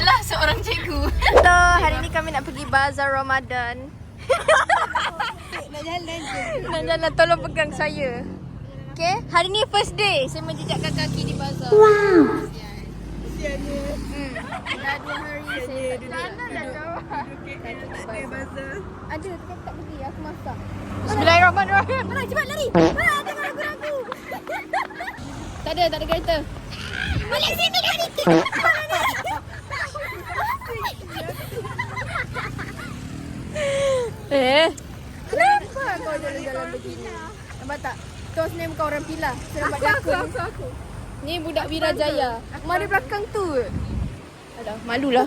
adalah seorang cikgu. So, hari ni kami nak pergi bazar Ramadan. Nak jalan je. Nak jalan, tolong pegang saya. Okay, hari ni first day saya menjejakkan kaki di bazar. Kesiannya. Dah 2 hari saya tak duduk. Ada bazar. Ada, tapi aku tak pergi. Aku masak. Bismillahirrahmanirrahim. Mana cepat lari. Tengok ragu-ragu. Tak ada kereta. Balik sini kali. Kenapa kau jalan-jalan begini? Nampak tak? Kau sebenarnya bukan orang Pilah. Saya nampak dakun. Aku. Ni budak Wirajaya. Mari belakang tu. Alah, malulah.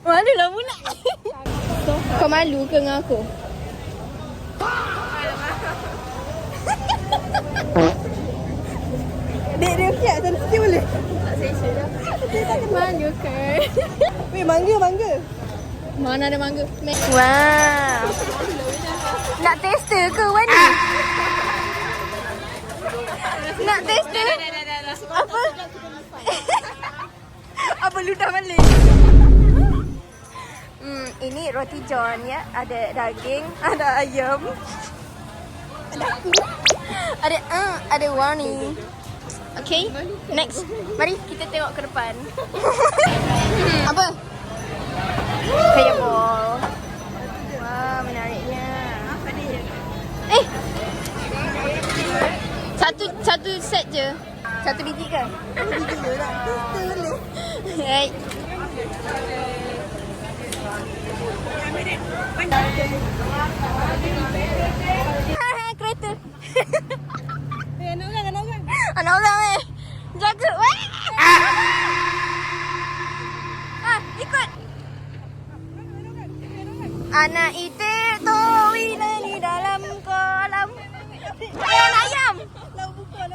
Malulah pula. Kau malu ke dengan aku? Dek dia okey tak? Sana sikit boleh? Tak selesa dah. Malu ke? Weh, mangga. Mana ada mangga? Wow. Nak tester ke Wani? Nak tester? Apa? Apa ludah balik? Ini roti john ya. Ada daging, ada ayam. Ada warni. Okay, next. Mari kita tengok ke depan. Apa? Kayak ball. Wah, menariknya. Satu set je. Satu biji ke? Biji je lah. Tester boleh. Right. Kereta. Anak orang. Anak orang jaga. Wah. Ikut. Anak itik towi di dalam kolam. Ayam. Lauk buka.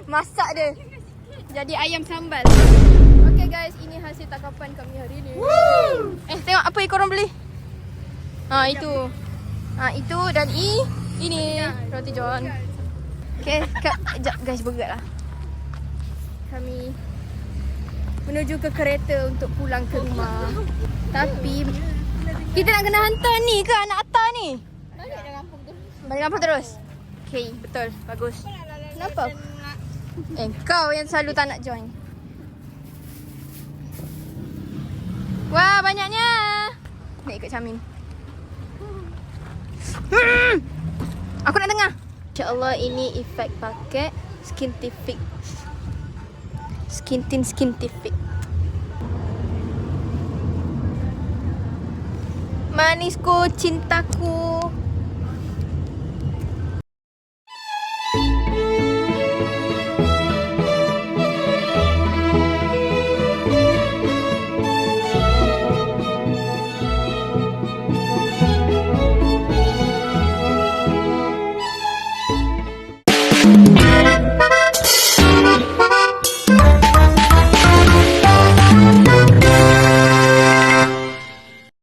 Masak dia. Jadi ayam sambal. Okay guys, ini hasil tangkapan kami hari ni. Tengok apa yang korang beli. Itu. Itu dan ini roti john. Okay, sekejap guys, berat lah. Kami menuju ke kereta untuk pulang ke rumah. Tapi kita nak kena hantar ni ke anak Atta ni? Balik kampung terus. Okay, betul. Bagus. Kenapa? Kau yang selalu tak nak join. Wah, banyaknya. Nak ikut Camin. Aku nak dengar. InsyaAllah ini efek pakai Skintific. Skintific. Manisku, cintaku.